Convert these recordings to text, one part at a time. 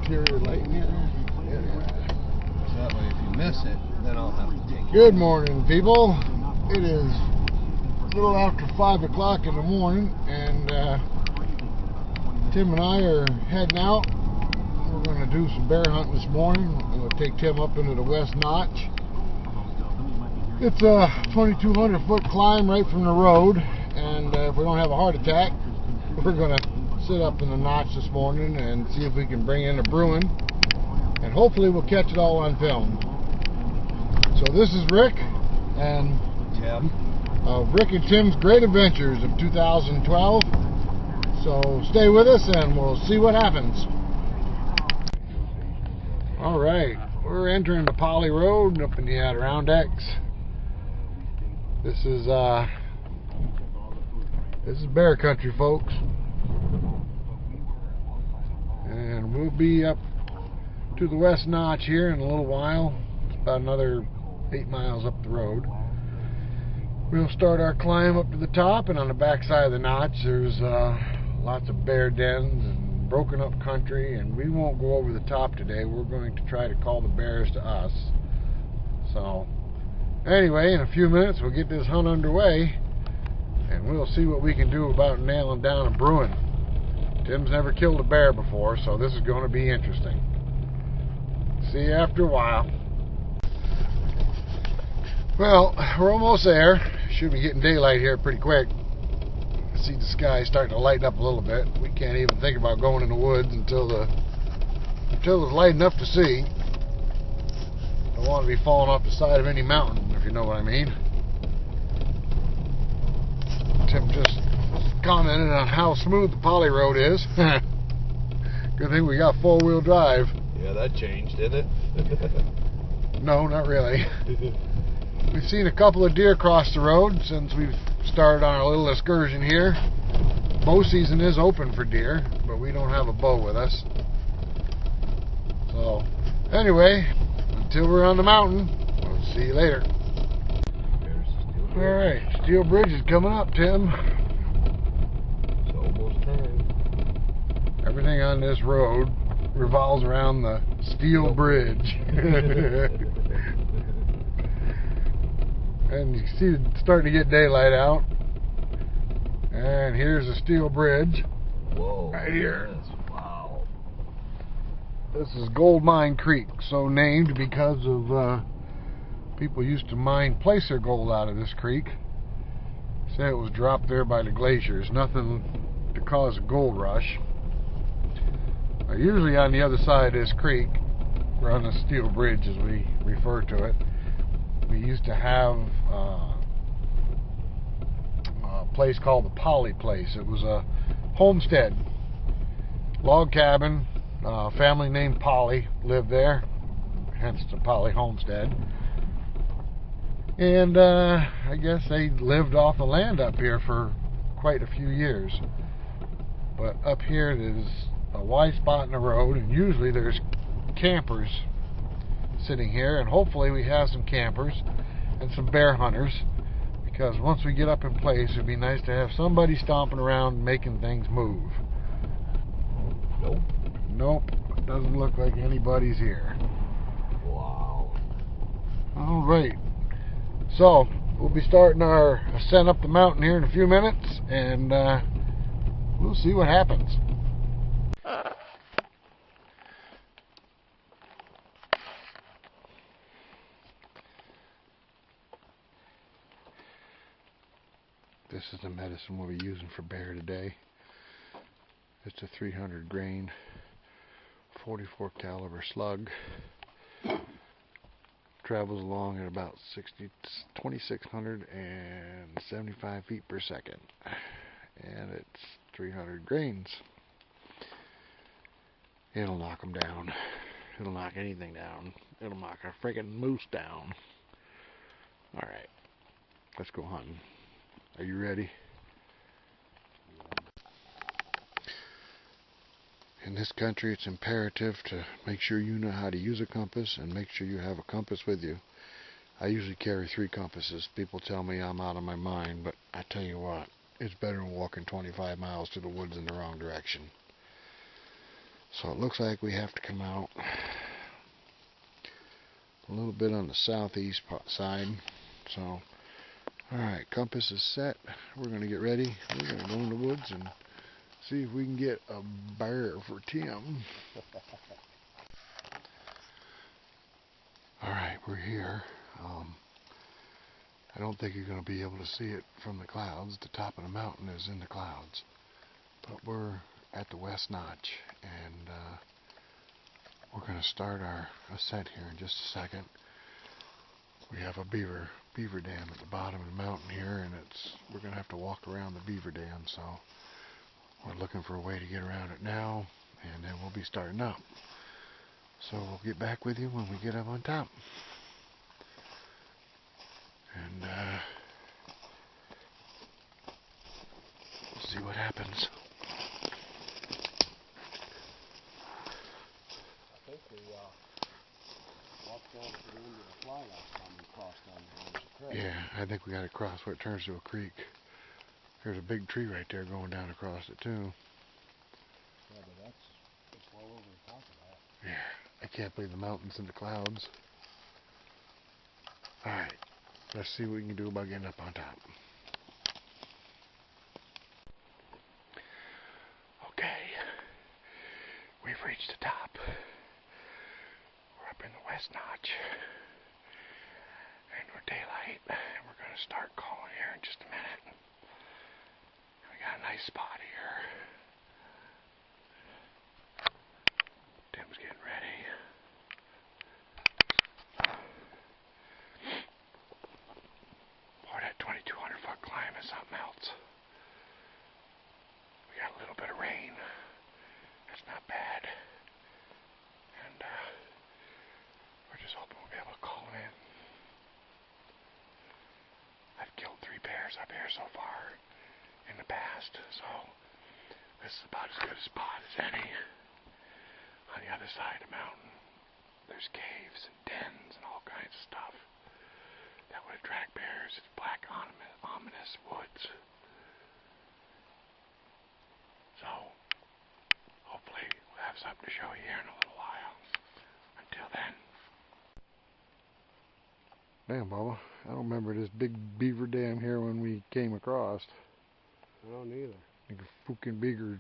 interior lighting here. So that way if you miss it, then I'll have to take it. Good morning, people. It is a little after 5 o'clock in the morning, and Tim and I are heading out. We're going to do some bear hunting this morning. I'm going to take Tim up into the West Notch. It's a 2,200 foot climb right from the road, and if we don't have a heart attack, we're going to sit up in the notch this morning and see if we can bring in a bruin, and hopefully we'll catch it all on film. So this is Rick and Tim. Rick and Tim's Great Adventures of 2012. So stay with us and we'll see what happens. Alright, we're entering the Poly Road up in the Adirondacks. This is bear country, folks. And we'll be up to the West Notch here in a little while. It's about another 8 miles up the road. We'll start our climb up to the top, and on the back side of the notch there's lots of bear dens and broken up country, and we won't go over the top today. We're going to try to call the bears to us. So anyway, in a few minutes we'll get this hunt underway, and we'll see what we can do about nailing down a bruin. Tim's never killed a bear before, so this is going to be interesting. See you after a while. Well, we're almost there. Should be getting daylight here pretty quick. See the sky starting to lighten up a little bit. We can't even think about going in the woods until it's light enough to see. Don't want to be falling off the side of any mountain, if you know what I mean. Tim just commented on how smooth the Poly Road is. Good thing we got 4-wheel drive. Yeah, that changed, didn't it? No, not really. We've seen a couple of deer cross the road since we've started on our little excursion here. Bow season is open for deer, but we don't have a bow with us. So, anyway, until we're on the mountain, we'll see you later. Alright, Steel Bridge is coming up, Tim. It's almost time. Everything on this road revolves around the Steel Bridge. And you see it's starting to get daylight out. And here's the Steel Bridge. Whoa. Right here. Yes, wow. This is Gold Mine Creek, so named because of people used to mine placer gold out of this creek. Say it was dropped there by the glaciers. Nothing to cause a gold rush. Usually on the other side of this creek, or on the Steel Bridge as we refer to it, we used to have a place called the Poly Place. It was a homestead, log cabin. Family named Poly lived there, hence the Poly Homestead. And I guess they lived off the land up here for quite a few years. But up here there's a wide spot in the road, and usually there's campers sitting here, and hopefully we have some campers and some bear hunters, because once we get up in place it'd be nice to have somebody stomping around making things move. Nope, doesn't look like anybody's here. Wow. Alright, so we'll be starting our ascent up the mountain here in a few minutes, and we'll see what happens. This is the medicine we'll be using for bear today. It's a 300 grain 44 caliber slug. Travels along at about 2,675 feet per second, and it's 300 grains. It'll knock them down. It'll knock anything down. It'll knock a freaking moose down. Alright, let's go hunting. Are you ready? In this country, it's imperative to make sure you know how to use a compass and make sure you have a compass with you. I usually carry 3 compasses. People tell me I'm out of my mind, but I tell you what, it's better than walking 25 miles to the woods in the wrong direction. So it looks like we have to come out a little bit on the southeast side. So, alright, compass is set. We're going to get ready. We're going to go in the woods and see if we can get a bear for Tim. Alright, we're here. I don't think you're going to be able to see it from the clouds. The top of the mountain is in the clouds. But we're at the West Notch, and we're going to start our ascent here in just a second. We have a beaver dam at the bottom of the mountain here, and we're going to have to walk around the beaver dam, so we're looking for a way to get around it now, and then we'll be starting up. So we'll get back with you when we get up on top. And we'll see what happens. I think we walked down to the end of the fly last time we crossed down the creek. Yeah, I think we got to cross where it turns to a creek. There's a big tree right there going down across it too. Yeah, but it's well over the top of that. Yeah, I can't believe the mountain's in the clouds. Alright, let's see what we can do about getting up on top. Okay, we've reached the top. We're up in the West Notch. And we're daylight. And we're going to start calling here in just a minute. We got a nice spot here. Tim's getting ready. Boy, that 2,200 foot climb is something else. We got a little bit of rain. That's not bad. And we're just hoping we'll be able to call it in. I've killed 3 bears up here so far in the past, so this is about as good a spot as any. On the other side of the mountain, there's caves and dens and all kinds of stuff that would attract bears. It's black, ominous woods. So, hopefully we'll have something to show you here in a little while. Until then. Damn, Bubba, I don't remember this big beaver dam here when we came across. I don't either. Like a fucking beaver.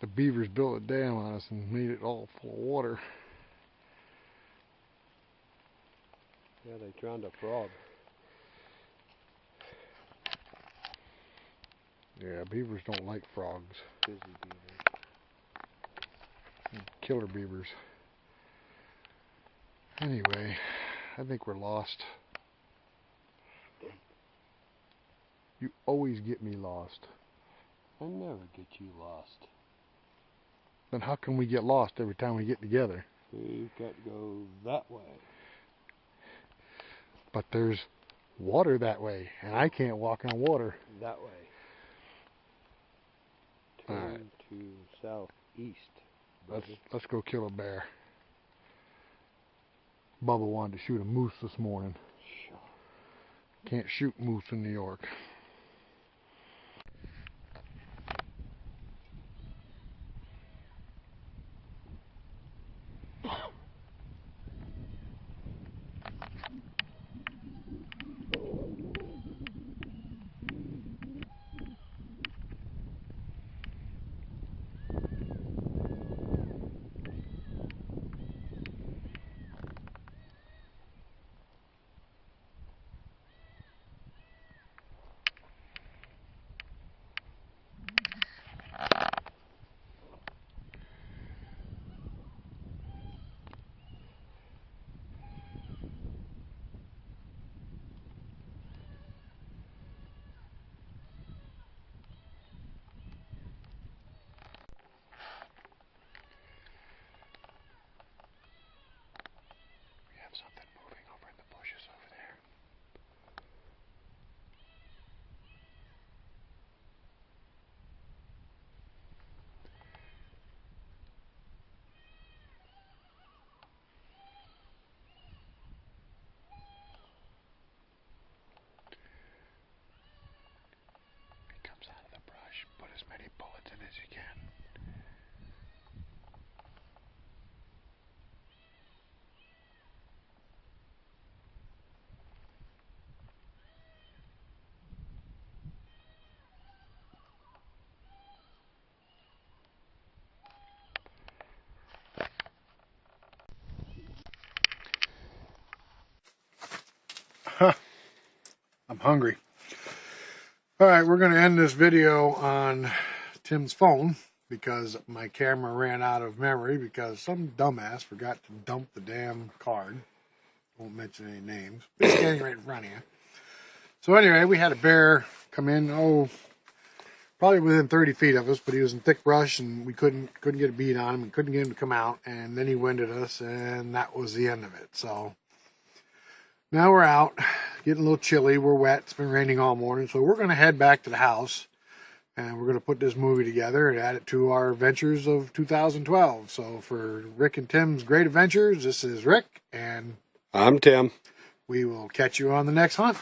The beavers built a dam on us and made it all full of water. Yeah, they drowned a frog. Yeah, beavers don't like frogs. Busy beavers. Killer beavers. Anyway, I think we're lost. You always get me lost. I never get you lost. Then how can we get lost every time we get together? We've got to go that way. But there's water that way, and I can't walk on water. That way. Turn to southeast. Let's go kill a bear. Bubba wanted to shoot a moose this morning. Sure. Can't shoot moose in New York. I'm hungry. Alright, we're going to end this video on Tim's phone because my camera ran out of memory because some dumbass forgot to dump the damn card. Won't mention any names. It's standing right in front of you. So anyway, we had a bear come in, probably within 30 feet of us, but he was in thick brush and we couldn't get a bead on him and couldn't get him to come out, and then he winded us, and that was the end of it. So now we're out, getting a little chilly, we're wet, it's been raining all morning, so we're going to head back to the house and we're going to put this movie together and add it to our adventures of 2012. So for Rick and Tim's Great Adventures, this is Rick, and I'm Tim. we will catch you on the next hunt.